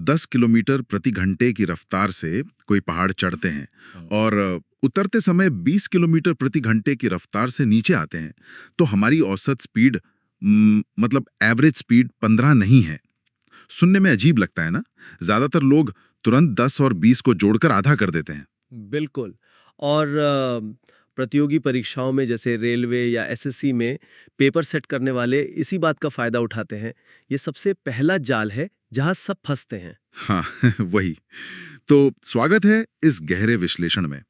10 kilometre प्रति घंटे की रफ्तार से कोई पहाड़ चढ़ते हैं और उतरते समय 20 किलोमीटर प्रति घंटे की रफ्तार से नीचे आते हैं, तो हमारी औसत स्पीड मतलब एवरेज स्पीड 15 नहीं है। सुनने में अजीब लगता है ना? ज्यादातर लोग तुरंत 10 और 20 को जोड़कर आधा कर देते हैं। बिल्कुल। और प्रतियोगी परीक्षाओं में जैसे रेलवे या एसएससी में पेपर सेट करने वाले इसी बात का फायदा उठाते हैं। ये सबसे पहला जाल है जहां सब फंसते हैं। हाँ वही। तो स्वागत है इस गहरे विश्लेषण में।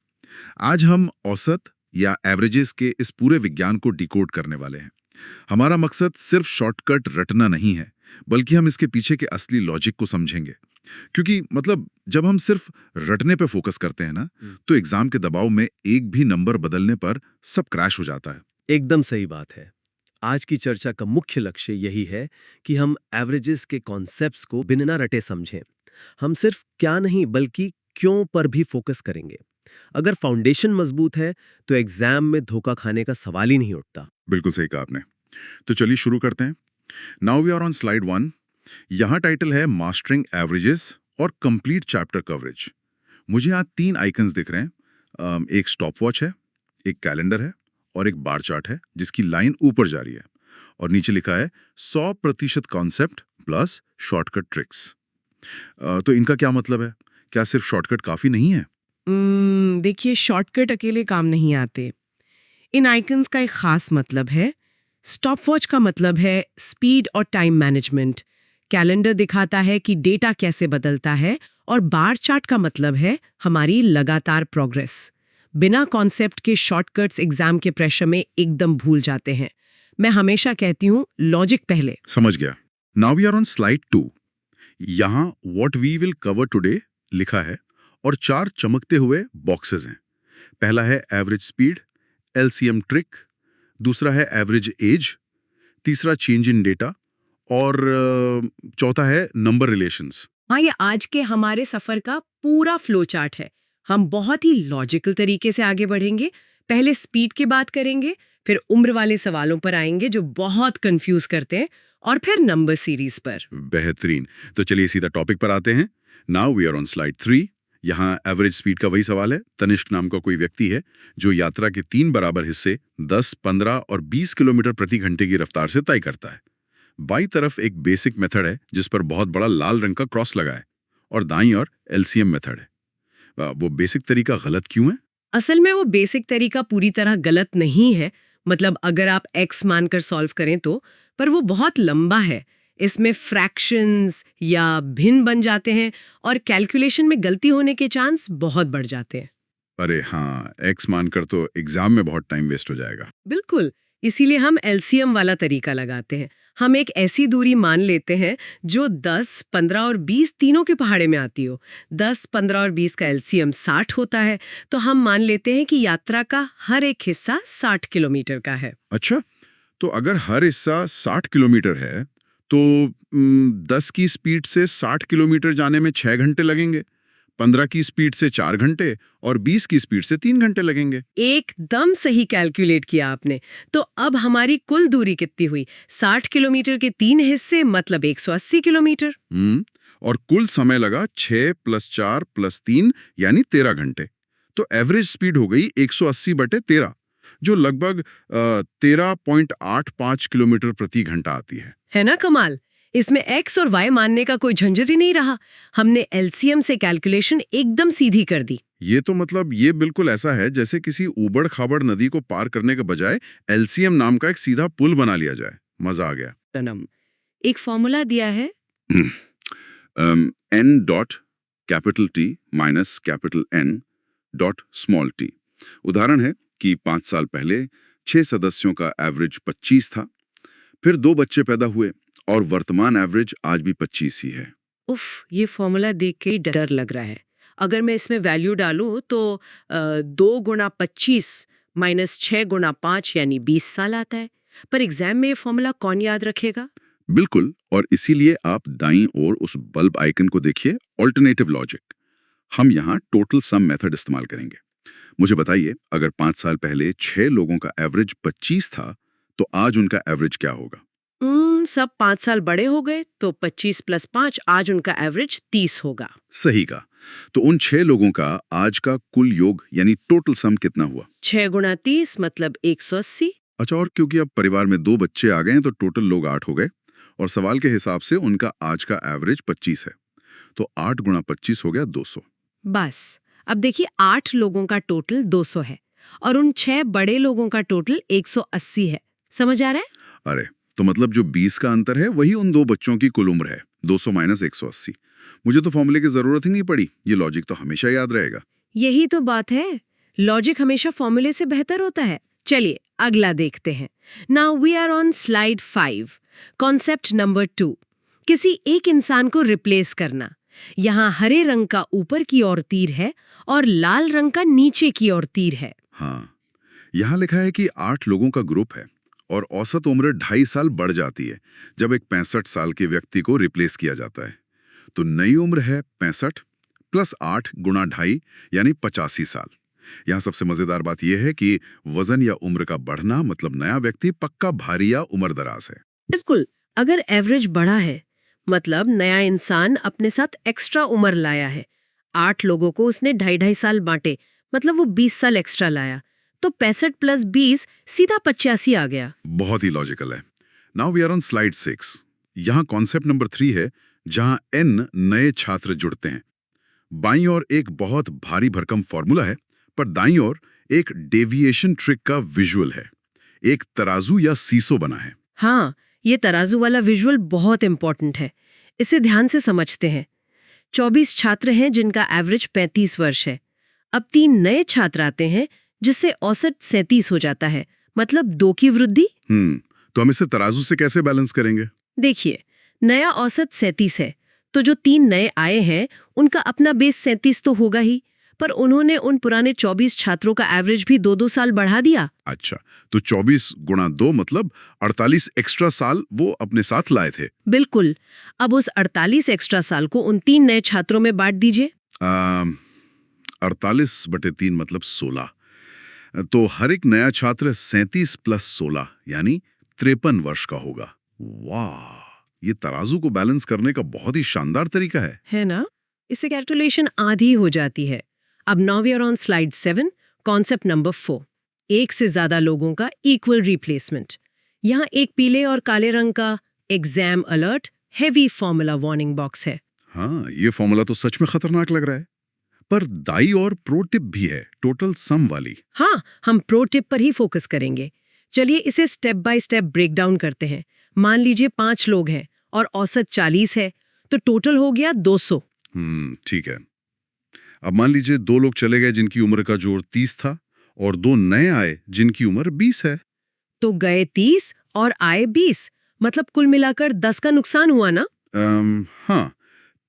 आज हम औसत या एवरेजेस के इस पूरे विज्ञान को डिकोड करने वाले हैं। हमारा मकसद सिर्फ शॉर्टकट रटना नहीं है, बल्कि हम इसके पीछे के असली लॉजिक को समझेंगे। क्योंकि मतलब जब हम सिर्फ रटने पे फोकस करते हैं ना, तो एग्जाम के दबाव में एक भी नंबर बदलने पर सब क्रैश हो जाता है। एकदम सही बात है। आज की चर्चा का मुख्य लक्ष्य यही है कि हम एवरेजेस के कॉन्सेप्ट्स को बिना रटे समझें। हम सिर्फ क्या नहीं बल्कि क्यों पर भी फोकस करेंगे। अगर फाउंडेशन मजबूत है तो एग्जाम में धोखा खाने का सवाल ही नहीं उठता। बिल्कुल सही कहा आपने। तो चलिए शुरू करते हैं। Now we are on slide 1। यहाँ टाइटल है मास्टरिंग एवरेजेस और कंप्लीट चैप्टर कवरेज। मुझे यहाँ 3 आइकन्स दिख रहे हैं। एक स्टॉप वॉच है, एक कैलेंडर है और एक बार चार्ट है जिसकी लाइन ऊपर जा रही है और नीचे लिखा है 100% कॉन्सेप्ट प्लस शॉर्टकट ट्रिक्स। तो इनका क्या मतलब है? क्या सिर्फ शॉर्टकट काफी नहीं है? देखिए, शॉर्टकट अकेले काम नहीं आते। इन आइकन्स का एक खास मतलब है। स्टॉप वॉच का मतलब है स्पीड और टाइम मैनेजमेंट। कैलेंडर दिखाता है कि डेटा कैसे बदलता है और बार चार्ट का मतलब है हमारी लगातार प्रोग्रेस। बिना कॉन्सेप्ट के शॉर्टकट्स एग्जाम के प्रेशर में एकदम भूल जाते हैं। मैं हमेशा कहती हूँ लॉजिक पहले। समझ गया। Now we are on slide 2। यहाँ what we will cover today लिखा है और 4 चमकते हुए बॉक्सेस हैं। पहला है एवरेज स्पीड, एलसीएम ट्रिक, दूसरा है एवरेज एज, तीसरा चेंज इन डेटा और चौथा है नंबर रिलेशंस। हाँ, ये आज के हमारे सफर का पूरा फ्लो चार्ट है। हम बहुत ही लॉजिकल तरीके से आगे बढ़ेंगे। पहले स्पीड की बात करेंगे, फिर उम्र वाले सवालों पर आएंगे जो बहुत कंफ्यूज करते हैं, और फिर नंबर सीरीज पर। बेहतरीन। तो चलिए सीधा टॉपिक पर आते हैं। Now we are on slide 3। यहाँ एवरेज स्पीड का वही सवाल है। तनिष्क नाम का कोई व्यक्ति है जो यात्रा के 3 बराबर हिस्से 10, 15 और 20 किलोमीटर प्रति घंटे की रफ्तार से तय करता है। बाईं तरफ एक बेसिक मेथड है जिस पर बहुत बड़ा लाल रंग का क्रॉस लगा है और दाईं ओर एलसीएम मेथड है। वो बेसिक तरीका गलत क्यों है? असल में वो बेसिक तरीका पूरी तरह गलत नहीं है। मतलब अगर आप x मानकर सॉल्व करें तो, पर वो बहुत लंबा है। इसमें फ्रैक्शंस या भिन्न बन जाते हैं और कैलकुलेशन में गलती होने के चांस बहुत बढ़ जाते हैं। अरे हाँ, एक्स मानकर तो एग्जाम में बहुत टाइम वेस्ट हो जाएगा। बिल्कुल, इसीलिए हम एलसीएम वाला तरीका लगाते हैं। हम एक ऐसी दूरी मान लेते हैं जो 10, 15 और 20 तीनों के पहाड़े में आती हो। 10, 15 और 20 का एलसीएम 60 होता है, तो हम मान लेते हैं कि यात्रा का हर एक हिस्सा 60 किलोमीटर का है। अच्छा, तो अगर हर हिस्सा 60 किलोमीटर है तो 10 की स्पीड से 60 किलोमीटर जाने में 6 घंटे लगेंगे, 15 की स्पीड से 4 घंटे और 20 की स्पीड से 3 घंटे लगेंगे। एकदम सही कैलकुलेट किया आपने। तो अब हमारी कुल दूरी कितनी हुई? 60 किलोमीटर के 3 हिस्से मतलब 180 किलोमीटर। और कुल समय लगा 6 + 4 + 3 यानी 13 घंटे। तो एवरेज स्पीड हो गई 180/13, जो लगभग 13.85 किलोमीटर प्रति घंटा आती है ना कमाल? इसमें x और y मानने का कोई झंझट ही नहीं रहा। हमने एलसीएम से कैलकुलेशन एकदम सीधी कर दी। ये तो मतलब ये बिल्कुल ऐसा है जैसे किसी उबड़ खाबड़ नदी को पार करने के बजाय एलसीएम नाम का एक सीधा पुल बना लिया जाए। मजा आ गया। एक फॉर्मूला दिया है n.T - N.t। उदाहरण है कि 5 साल पहले 6 सदस्यों का एवरेज 25 था, फिर 2 बच्चे पैदा हुए और वर्तमान एवरेज आज भी 25 ही है। उफ, ये फॉर्मूला देख के ही डर लग रहा है। अगर मैं इसमें वैल्यू डालूं तो 2 × 25 - 6 × 5 यानी 20 साल आता है। पर एग्जाम में ये फॉर्मूला कौन याद रखेगा? बिल्कुल, और इसीलिए आप दाईं ओर उस बल्ब आइकन को देखिए, ऑल्टरनेटिव लॉजिक। हम यहाँ टोटल सम मेथड इस्तेमाल करेंगे। मुझे बताइए, अगर 5 साल पहले 6 लोगों का एवरेज 25 था, तो आज उनका एवरेज क्या होगा? सब 5 साल बड़े हो गए तो 25 + 5 आज उनका एवरेज 30 होगा। सही का। तो उन 6 लोगों का आज का कुल योग यानी टोटल सम कितना हुआ? 6 × 30 मतलब 180। अच्छा, और क्योंकि अब परिवार में 2 बच्चे आ गए हैं तो टोटल लोग 8 हो गए और सवाल के हिसाब से उनका आज का एवरेज 25 है। तो 8 × 25 हो गया 200। बस अब देखिए 8 लोगों का टोटल 200 है और उन 6 बड़े लोगों का टोटल 180 है। समझ आ रहा है? अरे, तो मतलब जो 20 का अंतर है वही उन 2 बच्चों की कुल उम्र है, 200 - 180। मुझे तो फॉर्मूले की जरूरत ही नहीं पड़ी, ये लॉजिक तो हमेशा याद रहेगा। यही तो बात है, लॉजिक हमेशा फॉर्मूले से बेहतर होता है। चलिए अगला देखते हैं। Now we are on slide 5, concept number 2, किसी एक इंसान को रिप्लेस करना। यहाँ हरे रंग का ऊपर की ओर तीर है और लाल रंग का नीचे की ओर तीर है। हाँ, यहाँ लिखा है कि 8 लोगों का ग्रुप है और औसत उम्र 2.5 साल बढ़ जाती है जब एक 65 साल के व्यक्ति को रिप्लेस किया जाता है। तो नई उम्र है 65 + 8 × 2.5 यानी 85 साल। यहाँ सबसे मजेदार बात यह है कि वजन या उम्र का बढ़ना मतलब नया व्यक्ति पक्का भारी या उम्रदराज है। बिल्कुल, अगर एवरेज बढ़ा है मतलब नया इंसान अपने साथ एक्स्ट्रा उम्र लाया है। 8 लोगों को उसने 2.5 साल बांटे मतलब वो 20 साल एक्स्ट्रा लाया, तो 65 + 20 सीधा 85 आ गया। बहुत ही लॉजिकल है। Now we are on slide 6। यहाँ कॉन्सेप्ट नंबर 3 है, जहाँ n नए छात्र जुड़ते हैं। बाईं ओर एक बहुत भारी भरकम फॉर्मूला है, पर दाईं ओर एक डेविएशन ट्रिक का विजुअल है। एक तराजू या सीसो बना है। हाँ, ये तराजू वाला विजुअल बहुत इंपॉर्टेंट है। इसे ध्यान से समझते हैं। 24 छात्र हैं जिनका एवरेज 35 वर्ष है। अब 3 नए छात्र आते हैं जिससे औसत 37 हो जाता है, मतलब 2 की वृद्धि। तो हम इसे तराजू से कैसे बैलेंस करेंगे? देखिए, नया औसत 37 है, तो जो 3 नए आए हैं उनका अपना बेस 37 तो होगा ही, पर उन्होंने उन पुराने 24 छात्रों का एवरेज भी 2-2 साल बढ़ा दिया। अच्छा, तो 24 × 2 मतलब 48 एक्स्ट्रा साल वो अपने साथ लाए थे। बिल्कुल। अब उस 48 एक्स्ट्रा साल को उन 3 नए छात्रों में बांट दीजिए। 48/3 मतलब 16। तो हर एक नया छात्र 37 + 16 यानी 53 वर्ष का होगा। वाह, ये तराजू को बैलेंस करने का बहुत ही शानदार तरीका है ना? इससे कैलकुलेशन आधी हो जाती है। अब now we are on slide 7, concept number 4, एक से ज्यादा लोगों का इक्वल रिप्लेसमेंट। यहाँ एक पीले और काले रंग का exam alert heavy formula warning box है। हाँ, ये फॉर्मूला तो सच में खतरनाक लग रहा है। पर दाई और प्रो टिप भी है, टोटल सम वाली। हाँ, हम प्रो टिप पर ही फोकस करेंगे। चलिए इसे step by step break down करते हैं। मान लीजिए 5 लोग हैं और औसत 40 है, तो टोटल हो गया 200। ठीक है। अब मान लीजिए 2 लोग चले गए जिनकी उम्र का जोड़ 30 था और 2 नए आए जिनकी उम्र 20 है। तो गए 30 और आए 20, मतलब कुल मिलाकर 10 का नुकसान हुआ ना? हाँ,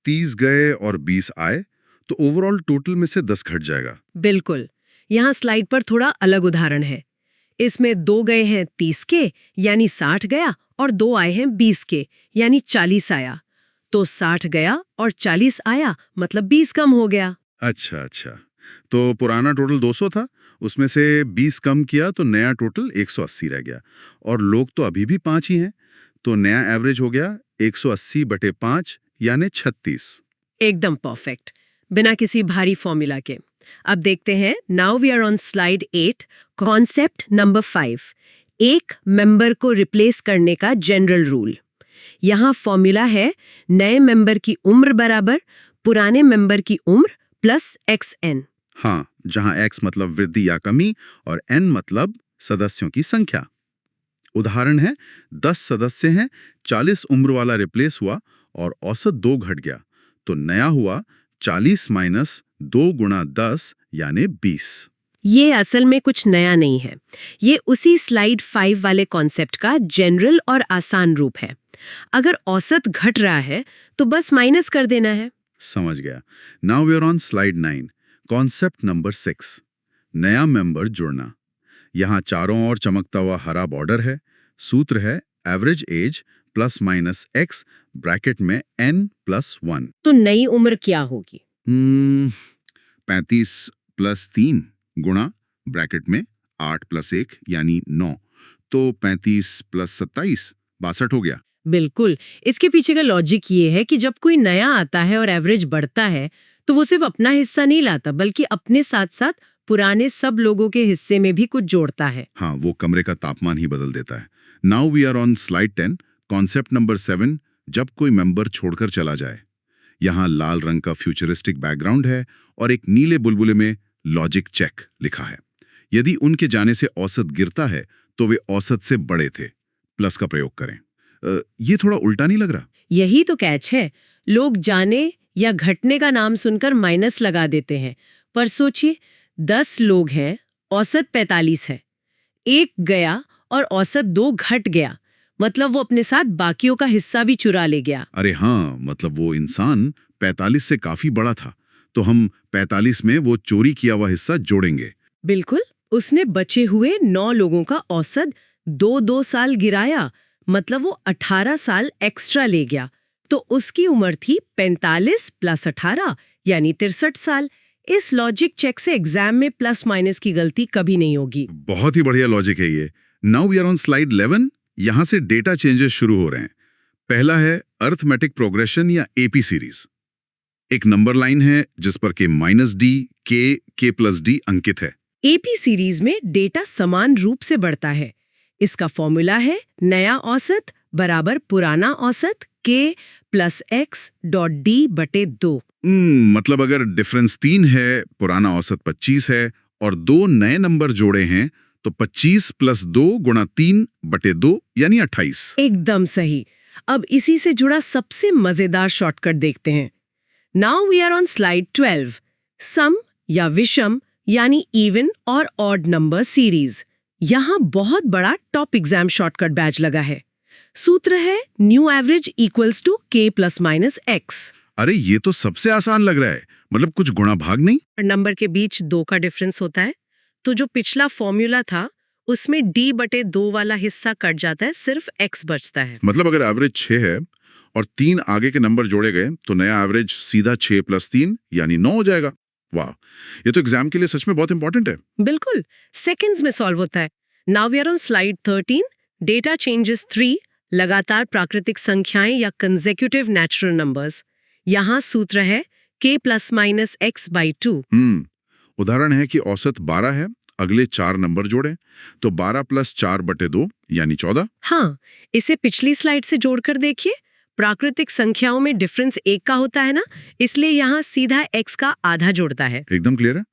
30 गए और 20 आए, तो ओवरऑल टोटल में से 10 घट जाएगा। बिल्कुल। यहाँ स्लाइड पर थोड़ा अलग उदाहरण है। इसमें 2 गए हैं 30 के यानी 60 गया और 2 आए हैं 20 के यानी 40 आया। तो 60 गया और 40 आया मतलब 20 कम हो गया। अच्छा। तो पुराना टोटल 200 था, उसमें से 20 कम किया तो नया टोटल 180 रह गया। और लोग तो अभी भी 5 ही हैं, तो नया एवरेज हो गया 180/5 यानी 36। एकदम परफेक्ट, बिना किसी भारी फॉर्मूला के। अब देखते हैं, now we are on slide 8, concept number 5, एक मेंबर को रिप्लेस करने का जनरल रूल। यहाँ फॉर्मूला है नए मेंबर की उम्र बराबर पुराने मेंबर की उम्र प्लस XN। हाँ, जहां x मतलब वृद्धि या कमी और n मतलब सदस्यों की संख्या। उदाहरण है, 10 सदस्य हैं, 40 उम्र वाला रिप्लेस हुआ और औसत 2 घट गया, तो नया हुआ 40 - 2 × 10 यानी 20। ये असल में कुछ नया नहीं है, ये उसी स्लाइड 5 वाले कॉन्सेप्ट का जनरल और आसान रूप है। अगर औसत घट रहा है तो बस माइनस कर देना है। समझ गया। Now we are on slide 9, concept number 6, नया मेंबर जुड़ना। यहाँ चारों ओर चमकता हुआ हरा बॉर्डर है। सूत्र है एवरेज एज ± x ब्रैकेट में n + 1। तो नई उम्र क्या होगी? 35 + 3 गुणा ब्रैकेट में 8 + 1 यानी 9, तो 35 + 27 62 हो गया। बिल्कुल। इसके पीछे का लॉजिक ये है कि जब कोई नया आता है और एवरेज बढ़ता है तो वो सिर्फ अपना हिस्सा नहीं लाता बल्कि अपने साथ साथ पुराने सब लोगों के हिस्से में भी कुछ जोड़ता है। हाँ, वो कमरे का तापमान ही बदल देता है। Now we are on slide 10, concept number 7, जब कोई मेंबर छोड़कर चला जाए। यहाँ लाल रंग का फ्यूचरिस्टिक बैकग्राउंड है और एक नीले बुलबुले में लॉजिक चेक लिखा है। यदि उनके जाने से औसत गिरता है तो वे औसत से बड़े थे, प्लस का प्रयोग करें। ये थोड़ा उल्टा नहीं लग रहा? यही तो कैच है। लोग जाने या घटने का नाम सुनकर माइनस लगा देते हैं, पर सोचिए 10 लोग हैं, औसत 45 है। एक गया और औसत 2 घट गया, मतलब वो अपने साथ बाकियों का हिस्सा भी चुरा ले गया। अरे हाँ, मतलब वो इंसान 45 से काफी बड़ा था, तो हम 45 में वो चोरी किया हुआ हिस्सा जोड़ेंगे। बिल्कुल। उसने बचे हुए 9 लोगों का औसत 2-2 साल गिराया, मतलब वो 18 साल एक्स्ट्रा ले गया। तो उसकी उम्र थी 45 + 18 यानी 63 साल। इस लॉजिक चेक से एग्जाम में प्लस माइनस की गलती कभी नहीं होगी। बहुत ही बढ़िया लॉजिक है ये। Now we are on slide 11, यहाँ से डेटा चेंजेस शुरू हो रहे हैं। पहला है अरिथमेटिक प्रोग्रेशन या एपी सीरीज। एक नंबर लाइन है जिस पर -d, k + d अंकित है। एपी सीरीज में डेटा समान रूप से बढ़ता है। इसका फॉर्मूला है नया औसत बराबर पुराना औसत k + x.d/2। मतलब अगर डिफरेंस 3 है, पुराना औसत 25 है और 2 नए नंबर जोड़े हैं तो 25 + 2 × 3/2 यानी 28। एकदम सही। अब इसी से जुड़ा सबसे मजेदार शॉर्टकट देखते हैं। Now we are on slide 12, सम या विषम यानी इवन और ऑड नंबर सीरीज। यहाँ बहुत बड़ा टॉप एग्जाम शॉर्टकट बैच लगा है। सूत्र है new average equals to k ± x। अरे ये तो सबसे आसान लग रहा है, मतलब कुछ गुणा भाग नहीं। नंबर के बीच 2 का डिफरेंस होता है, तो जो पिछला फॉर्मूला था उसमें d/2 वाला हिस्सा कट जाता है, सिर्फ x बचता है। मतलब अगर एवरेज 6 है और 3 आगे के नंबर जोड़े गए तो नया एवरेज सीधा 6 + 3 यानी 9 हो जाएगा। वाह, ये तो एग्जाम के लिए सच में बहुत इंपॉर्टेंट है। बिल्कुल, सेकंड्स में सॉल्व होता है। Now we are on slide 13, data changes 3, लगातार प्राकृतिक संख्याएं या कंसेक्यूटिव नेचुरल नंबर्स। यहाँ सूत्र है k ± x/2। उदाहरण है कि औसत 12 है, अगले 4 नंबर जोड़ें तो 12 + 4/2 यानी 14। हाँ, इसे पिछली स्लाइड से जोड़कर देखिए। प्राकृतिक संख्याओं में डिफरेंस 1 का होता है ना, इसलिए यहाँ सीधा x का आधा जोड़ता है। एकदम क्लियर है।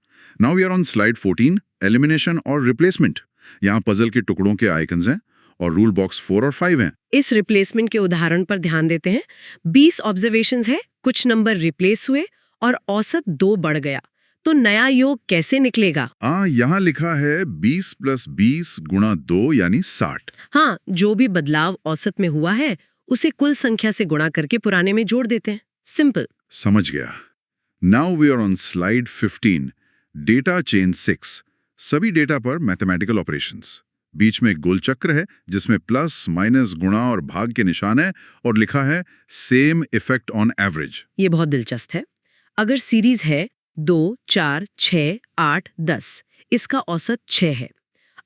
Now we are on slide 14, elimination और रिप्लेसमेंट। यहाँ पजल के टुकड़ों के आइकन्स हैं और रूल बॉक्स 4 और 5 हैं। इस रिप्लेसमेंट के उदाहरण पर ध्यान देते हैं। 20 ऑब्जर्वेशंस है, कुछ नंबर रिप्लेस हुए और औसत 2 बढ़ गया, तो नया योग कैसे निकलेगा? यहाँ लिखा है 20 + 20 × 2 यानी 60। हाँ, जो भी बदलाव औसत में हुआ है उसे कुल संख्या से गुणा करके पुराने में जोड़ देते हैं। सिंपल। समझ गया। Now we are on slide 15, data chain 6, सभी डेटा पर मैथमेटिकल ऑपरेशंस। बीच में एक गोल चक्र है जिसमें प्लस, माइनस, गुणा और भाग के निशान है और लिखा है सेम इफेक्ट ऑन एवरेज। ये बहुत दिलचस्प है। अगर सीरीज है 2, 4, 6, 8, 10, इसका औसत 6 है।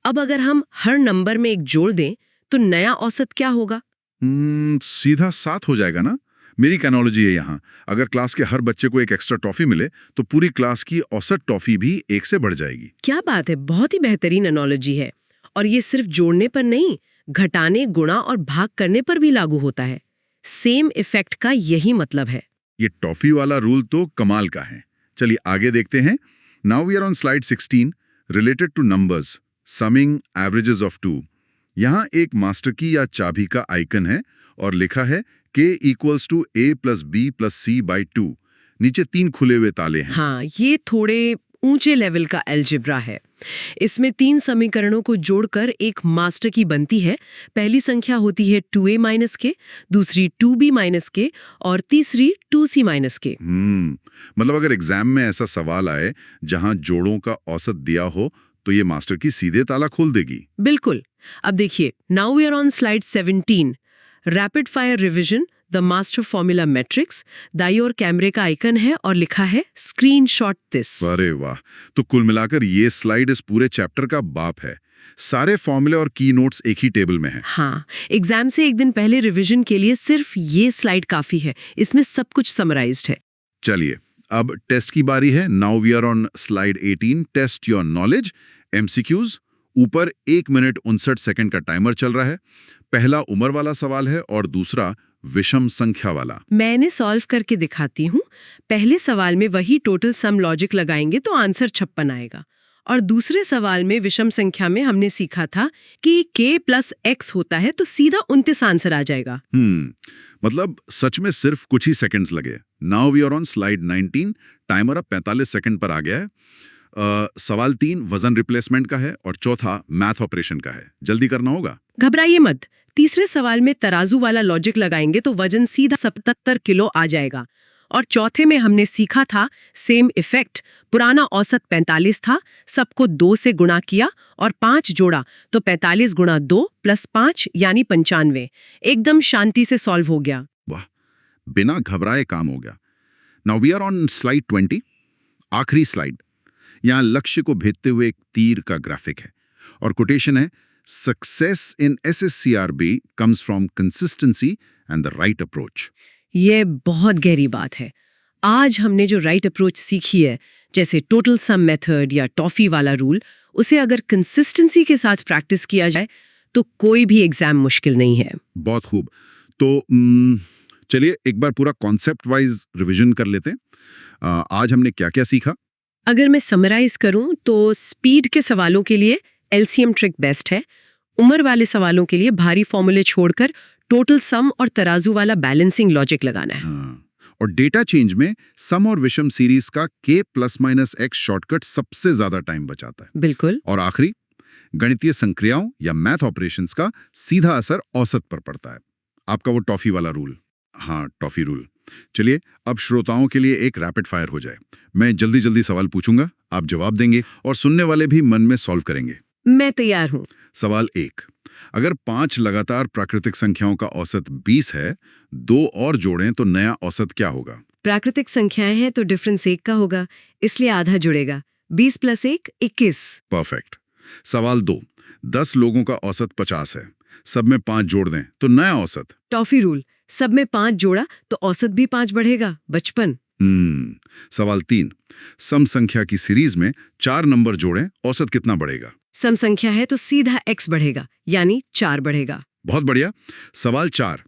अब अगर हम हर नंबर में एक जोड़ दें तो नया औसत क्या होगा? सीधा 7 हो जाएगा ना। मेरी कैनोलॉजी है यहाँ, अगर क्लास के हर बच्चे को एक एक्स्ट्रा टॉफी मिले तो पूरी क्लास की औसत टॉफी भी 1 से बढ़ जाएगी। क्या बात है, बहुत ही बेहतरीन एनोलॉजी है। और ये सिर्फ जोड़ने पर नहीं, घटाने, गुणा और भाग करने पर भी लागू होता है। सेम इफेक्ट का यही मतलब है। ये टॉफी वाला रूल तो कमाल का है। चलिए आगे देखते हैं। Now we are on slide 16, related to numbers, summing averages of 2। यहाँ एक मास्टर की या चाबी का आइकन है और लिखा है k = a + b + c/2। नीचे 3 खुले हुए ताले हैं। हाँ, ये थोड़े ऊंचे लेवल का अलजेब्रा है। इसमें 3 समीकरणों को जोड़कर एक मास्टर की बनती है। पहली संख्या होती है 2a - k, दूसरी 2b - k और तीसरी 2c - k। मतलब अगर एग्जाम में ऐसा सवाल आए जहां जोड़ों का औसत दिया हो तो ये मास्टर की सीधे ताला खोल देगी। बिल्कुल। अब देखिए, now we are on slide 17, rapid fire revision, the master formula matrix. दाईं ओर कैमरे का आइकन है और लिखा है स्क्रीनशॉट दिस। अरे वाह, तो कुल मिलाकर ये स्लाइड इस पूरे चैप्टर का बाप है। सारे फॉर्मूले और की नोट्स एक ही टेबल में हैं। हाँ, एग्जाम से एक दिन पहले रिवीजन के लिए सिर्फ ये स्लाइड काफी है। इसमें सब कुछ समराइज्ड है। चलिए, अब टेस्ट की बारी है। Now we are on slide 18, test your knowledge, MCQs. ऊपर 1 मिनट 59 सेकंड का टाइमर चल रहा है। पहला उम्र वाला सवाल है और दूसरा विषम संख्या वाला। मैंने सॉल्व करके दिखाती हूँ। पहले सवाल में वही टोटल सम लॉजिक लगाएंगे तो आंसर 56 आएगा। और दूसरे सवाल में विषम संख्या में हमने सीखा था कि k + x होता है तो सीधा 29 आंसर आ जाएगा। मतलब सच में सिर्फ कुछ ही सेकंड्स लगे। Now we are on slide 19, timer अब 45 सेकंड पर आ गया है। सवाल 3 वजन रिप्लेसमेंट का है और चौथा मैथ ऑपरेशन का है। जल्दी करना होगा। घबराइए मत। तीसरे सवाल में तराजू वाला लॉजिक लगाएंगे तो वजन सीधा 77 किलो आ जाएगा। और चौथे में हमने सीखा था सेम इफेक्ट। पुराना औसत 45 था, सबको 2 से गुणा किया और 5 जोड़ा तो 45 × 2 + 5 यानी 95। एकदम शांति से सॉल्व हो गया। वाह, बिना घबराए काम हो गया। Now we are on slide 20, आखिरी स्लाइड। यहाँ लक्ष्य को भेदते हुए एक तीर का ग्राफिक है और कोटेशन है, success in SSCRB comes from consistency and the right approach। ये बहुत गहरी बात है। आज हमने जो राइट अप्रोच सीखी है, जैसे टोटल सम मेथड या टॉफी वाला रूल, उसे अगर कंसिस्टेंसी के साथ प्रैक्टिस किया जाए तो कोई भी एग्जाम मुश्किल नहीं है। बहुत खूब। तो चलिए एक बार पूरा कॉन्सेप्ट वाइज रिवीजन कर लेते हैं। आज हमने क्या क्या सीखा? अगर मैं समराइज करूं तो स्पीड के सवालों के लिए एलसीएम ट्रिक बेस्ट है। उम्र वाले सवालों के लिए भारी फॉर्मूले छोड़कर टोटल सम और तराजू वाला बैलेंसिंग लॉजिक लगाना है। और डेटा चेंज में सम और विषम सीरीज का k ± x शॉर्टकट सबसे ज्यादा टाइम बचाता है। बिल्कुल। और आखिरी, गणितीय संक्रियाओं या मैथ ऑपरेशंस का सीधा असर औसत पर पड़ता है। आपका वो टॉफी वाला रूल। हाँ, टॉफी रूल। चलिए अब श्रोताओं के लिए एक रैपिड फायर हो जाए। मैं जल्दी जल्दी सवाल पूछूंगा, आप जवाब देंगे और सुनने वाले भी मन में सॉल्व करेंगे। मैं तैयार हूं। सवाल 1, अगर 5 लगातार प्राकृतिक संख्याओं का औसत 20 है, 2 और जोड़ें तो नया औसत क्या होगा? प्राकृतिक संख्याएं हैं तो डिफरेंस 1 का होगा, इसलिए आधा जुड़ेगा। 20 + 1 21। परफेक्ट। सवाल 2, 10 लोगों का औसत 50 है, सब में 5 जोड़ दें तो नया औसत? टॉफी रूल, सब में 5 जोड़ा तो औसत भी 5 बढ़ेगा, 55। सवाल 3, सम संख्या की सीरीज में 4 नंबर जोड़ें, औसत कितना बढ़ेगा? सम संख्या है तो सीधा x बढ़ेगा, यानी 4 बढ़ेगा। बहुत बढ़िया। सवाल 4,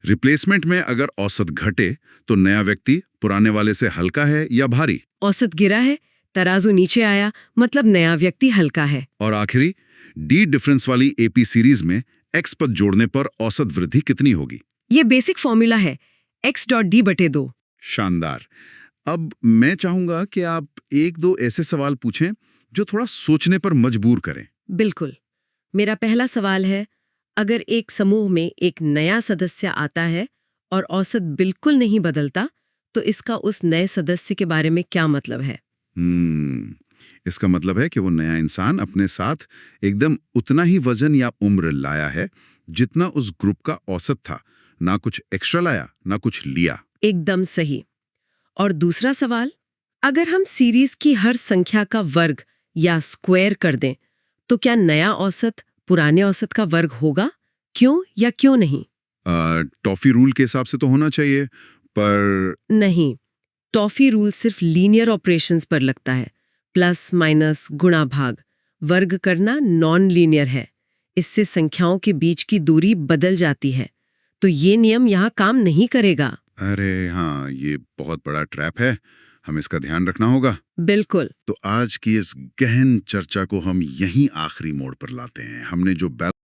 रिप्लेसमेंट में अगर औसत घटे तो नया व्यक्ति पुराने वाले से हल्का है या भारी? औसत गिरा है, तराजू नीचे आया, मतलब नया व्यक्ति हल्का है। और आखिरी, डी डिफरेंस वाली AP सीरीज में x पद जोड़ने पर औसत वृद्धि कितनी होगी? ये बेसिक फॉर्मूला है, x.d/2। शानदार। अब मैं चाहूंगा कि आप 1-2 ऐसे सवाल पूछें जो थोड़ा सोचने पर मजबूर करें। बिल्कुल। मेरा पहला सवाल है, अगर एक समूह में एक नया सदस्य आता है और औसत बिल्कुल नहीं बदलता, तो इसका उस नए सदस्य के बारे में क्या मतलब है? इसका मतलब है कि वो नया इंसान अपने साथ एकदम उतना ही वजन या उम्र लाया है जितना उस ग्रुप का औसत था, ना कुछ एक्स्ट्रा लाया, ना कुछ लिया। एकदम सही। और दूसरा सवाल, अगर हम सीरीज की हर संख्या का वर्ग या स्क्वायर कर दें, तो क्या नया औसत पुराने औसत का वर्ग होगा? क्यों या क्यों नहीं? टॉफी रूल के हिसाब से तो होना चाहिए, पर नहीं, टॉफी रूल सिर्फ लीनियर ऑपरेशंस पर लगता है। प्लस माइनस गुणा भाग। वर्ग करना नॉन लीनियर है, इससे संख्याओं के बीच की दूरी बदल जाती है, तो ये नियम यहाँ काम नहीं करेगा। अरे हाँ, ये बहुत बड़ा ट्रैप है, हमें इसका ध्यान रखना होगा। बिल्कुल। तो आज की इस गहन चर्चा को हम यहीं आखिरी मोड़ पर लाते हैं। हमने जो